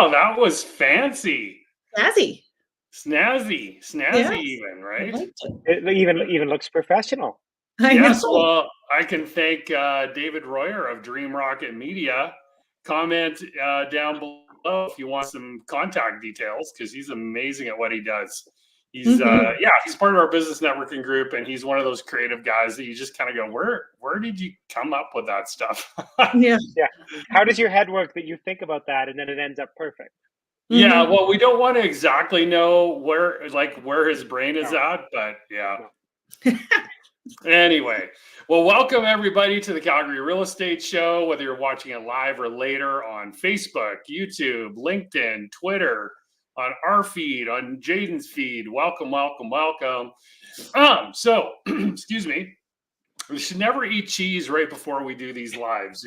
Wow, that was fancy. Snazzy. Snazzy Yes, even, I right? liked it. It even looks professional. I Yes, know. well, I can thank David Royer of Dream Rocket Media. Comment down below if you want some contact details because he's amazing at what he does. He's Mhm. he's part of our business networking group, and he's one of those creative guys that you just kind of go, where did you come up with that stuff? Yeah. Yeah. How does your head work that you think about that and then it ends up perfect? Yeah, Mhm. well, we don't want to exactly know where his brain is No, at, but yeah. no. Anyway, well, welcome everybody to the Calgary Real Estate Show, whether you're watching it live or later on Facebook, YouTube, LinkedIn, Twitter, on our feed, on Jaden's feed. Welcome, welcome, welcome. So, excuse me, we should never eat cheese right before we do these lives,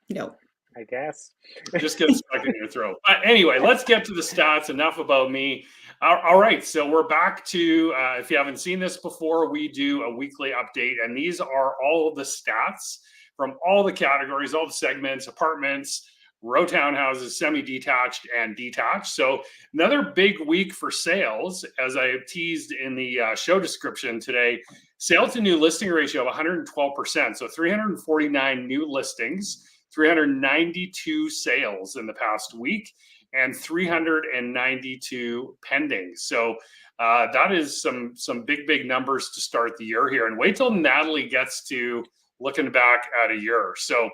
No. I guess. just gets stuck in your throat. But anyway, let's get to the stats. Enough about me. All right, so we're back to, if you haven't seen this before, we do a weekly update, and these are all of the stats from all the categories, all the segments, apartments, row townhouses, semi-detached, and detached. So another big week for sales, as I teased in the show description today. Sale to new listing ratio of 112%, so 349 new listings, 392 sales in the past week, and 392 pending. So that is some big numbers to start the year here. And wait till Natalie gets to looking back at a year. So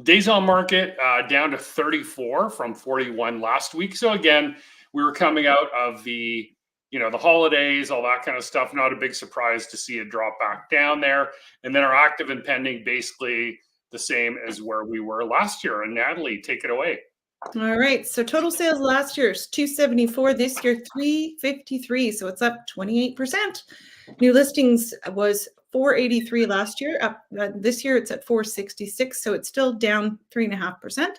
days on market down to 34 from 41 last week. So again, we were coming out of the the holidays, all that kind of stuff. Not a big surprise to see it drop back down there. And then our active and pending basically the same as where we were last year. And Natalie, take it away. All right. So total sales last year is 274. This year, 353. So it's up 28%. New listings was 483 last year. Up this year, it's at 466. So it's still down 3.5%.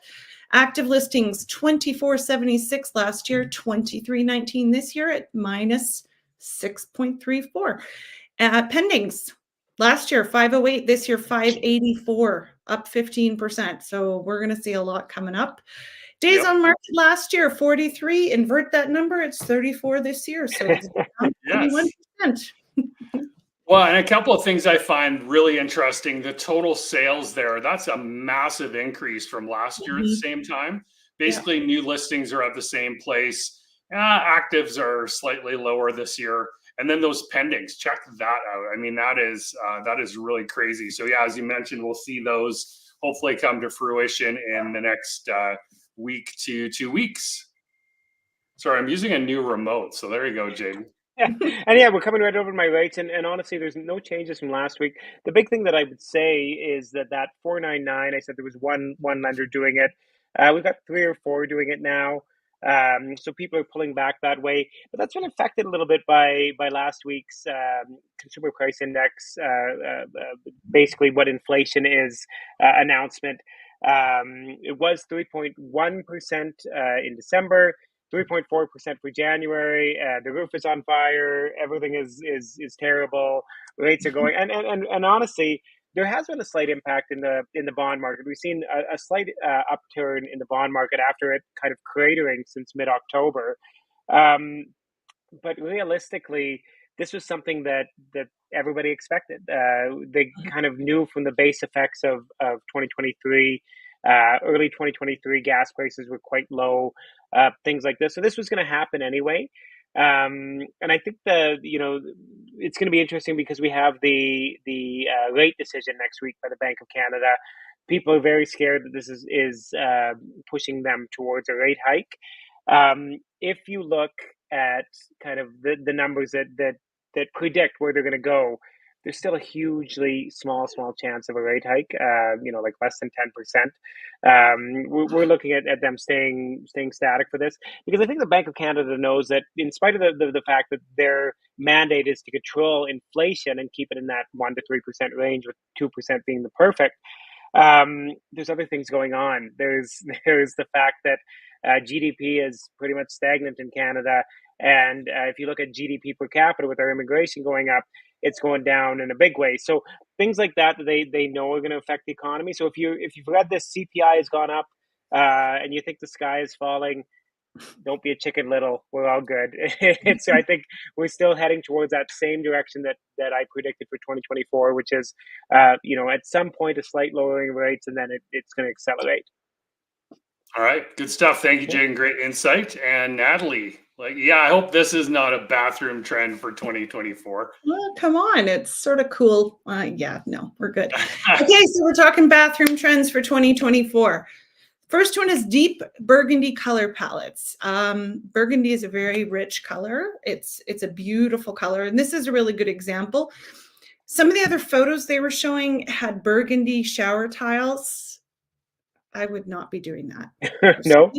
Active listings 2476 last year, 2319 this year at minus 6.34. Pendings last year 508, this year 584, up 15%. So we're going to see a lot coming up. Days on market last year 43. Invert that number, it's 34 this year. So it's down 21%. Well, and a couple of things I find really interesting. The total sales there, that's a massive increase from last year at the same time. Basically, new listings are at the same place. Actives are slightly lower this year. And then those pendings, check that out. I mean, that is really crazy. So yeah, as you mentioned, we'll see those hopefully come to fruition in the next week to 2 weeks. Sorry, I'm using a new remote. So there you go, Jaden. Yeah. And yeah, we're coming right over my rates. And honestly, there's no changes from last week. The big thing that I would say is that 499, I said there was one lender doing it. We've got 3 or 4 doing it now. So people are pulling back that way. But that's been affected a little bit by last week's consumer price index, basically what inflation is announcement. It was 3.1% in December. 3.4% for January. The roof is on fire. Everything is terrible. Rates are going, and honestly, there has been a slight impact in the bond market. We've seen a slight upturn in the bond market after it kind of cratering since mid October. But realistically, this was something that everybody expected. They kind of knew from the base effects of 2023. Early 2023 gas prices were quite low, things like this. So this was going to happen anyway. And I think it's going to be interesting because we have the rate decision next week by the Bank of Canada. People are very scared that this is pushing them towards a rate hike. If you look at kind of the numbers that predict where they're going to go, there's still a hugely small chance of a rate hike. Like less than 10%. We're looking at them staying static for this because I think the Bank of Canada knows that in spite of the fact that their mandate is to control inflation and keep it in that 1 to 3% range, with 2% being the perfect. There's other things going on. There's the fact that GDP is pretty much stagnant in Canada, and if you look at GDP per capita with our immigration going up, it's going down in a big way. So things like that they know are going to affect the economy. So if you've read this, CPI has gone up and you think the sky is falling, don't be a chicken little. We're all good. It's I think we're still heading towards that same direction that I predicted for 2024, which is at some point a slight lowering of rates, and then it's going to accelerate. All right, good stuff. Thank you, Jaden. Great insight. And Natalie, I hope this is not a bathroom trend for 2024. Well, come on, it's sort of cool. Yeah, no, we're good. Okay, so we're talking bathroom trends for 2024. First one is deep burgundy color palettes. Burgundy is a very rich color. It's a beautiful color, and this is a really good example. Some of the other photos they were showing had burgundy shower tiles. I would not be doing that. No.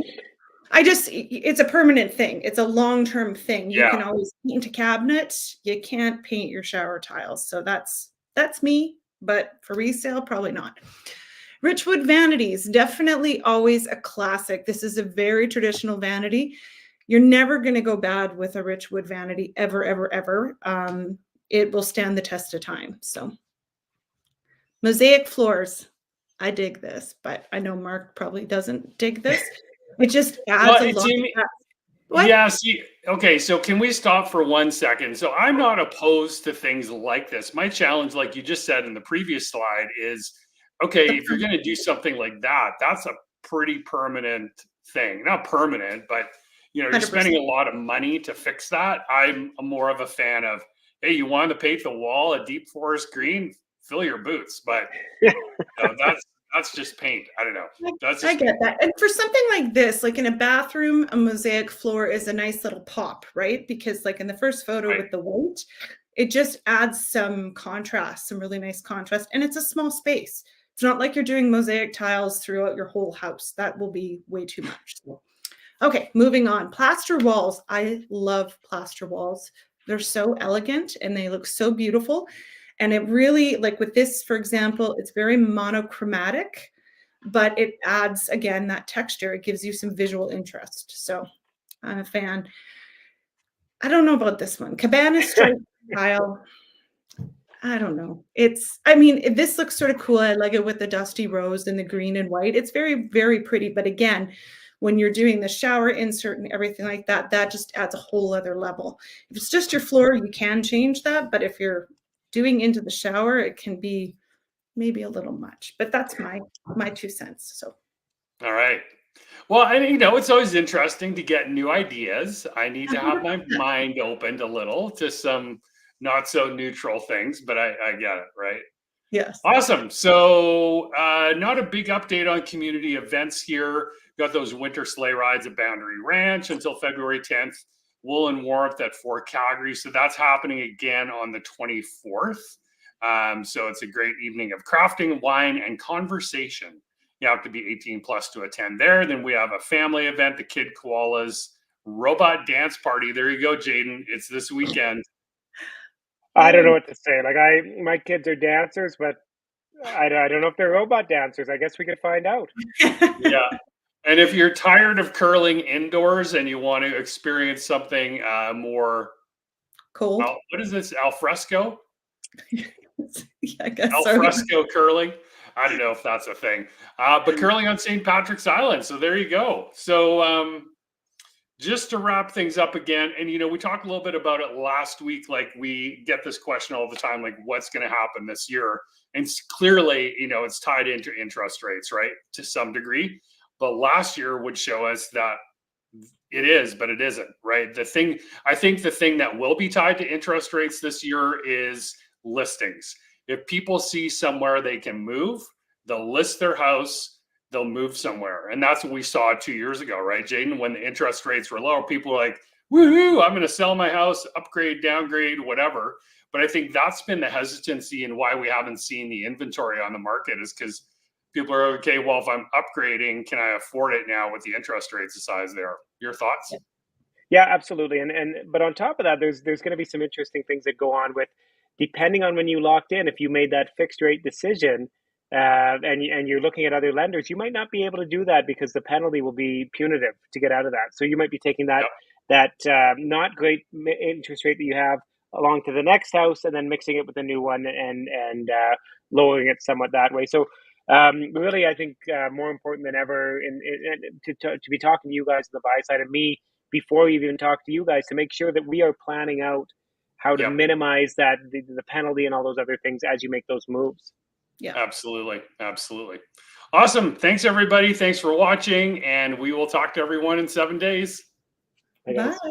It's a permanent thing. It's a long-term thing. You Yeah. can always paint a cabinet. You can't paint your shower tiles. So that's me, but for resale, probably not. Richwood vanities, definitely always a classic. This is a very traditional vanity. You're never going to go bad with a Richwood vanity, ever, ever, ever. It will stand the test of time. So mosaic floors. I dig this, but I know Mark probably doesn't dig this. It just adds a lot. Yeah, see, okay, so can we stop for 1 second? So I'm not opposed to things like this. My challenge, like you just said in the previous slide, is okay, if you're going to do something like that, that's a pretty permanent thing. Not permanent, but you're 100%. spending a lot of money to fix that. I'm more of a fan of, hey, you want to paint the wall a deep forest green? Fill your boots, but that's just paint. I don't know. I get that. And for something like this, like in a bathroom, a mosaic floor is a nice little pop, right? Because like in the first photo with the white, it just adds some contrast, some really nice contrast. And it's a small space. It's not like you're doing mosaic tiles throughout your whole house. That will be way too much. So, okay, moving on. Plaster walls. I love plaster walls. They're so elegant and they look so beautiful. And it really, like with this, for example, it's very monochromatic, but it adds, again, that texture. It gives you some visual interest. So I'm a fan. I don't know about this one. Cabana stripe tile. I don't know. This looks sort of cool. I like it with the dusty rose and the green and white. It's very, very pretty. But again, when you're doing the shower insert and everything like that, that just adds a whole other level. If it's just your floor, you can change that. But if you're doing into the shower, it can be maybe a little much, but that's my 2 cents. So, all right. Well, and it's always interesting to get new ideas. I need to have my mind opened a little to some not so neutral things, but I get it, right? Yes. Awesome. So, not a big update on community events here. Got those winter sleigh rides at Boundary Ranch until February 10th. Wool and Warmth at Fort Calgary. So that's happening again on the 24th. So it's a great evening of crafting, wine, and conversation. You have to be 18 plus to attend there. Then we have a family event, the Kid Koalas Robot Dance Party. There you go, Jaden. It's this weekend. I don't know what to say. Like my kids are dancers, but I don't know if they're robot dancers. I guess we could find out. Yeah. And if you're tired of curling indoors and you want to experience something more cold, what is this? Al fresco? Yeah, I guess Al fresco curling. I don't know if that's a thing, but curling on St. Patrick's Island. So there you go. So just to wrap things up again, and we talked a little bit about it last week. Like we get this question all the time, like what's going to happen this year? And clearly, it's tied into interest rates, right, to some degree. But last year would show us that it is, but it isn't, right? I think the thing that will be tied to interest rates this year is listings. If people see somewhere they can move, they'll list their house, they'll move somewhere. And that's what we saw 2 years ago, right, Jaden? When the interest rates were low, people were like, woohoo, I'm going to sell my house, upgrade, downgrade, whatever. But I think that's been the hesitancy and why we haven't seen the inventory on the market is because people are okay. Well, if I'm upgrading, can I afford it now with the interest rates the size there? Your thoughts? Yeah, absolutely. But on top of that, there's going to be some interesting things that go on with, depending on when you locked in. If you made that fixed rate decision, and you're looking at other lenders, you might not be able to do that because the penalty will be punitive to get out of that. So you might be taking that not great interest rate that you have along to the next house and then mixing it with a new one and lowering it somewhat that way. So Really, I think more important than ever to be talking to you guys on the buy side, and me before we even talk to you guys, to make sure that we are planning out how to Yep. minimize that the penalty and all those other things as you make those moves. Yeah. Absolutely. Absolutely. Awesome. Thanks, everybody. Thanks for watching. And we will talk to everyone in 7 days. I guess. Bye.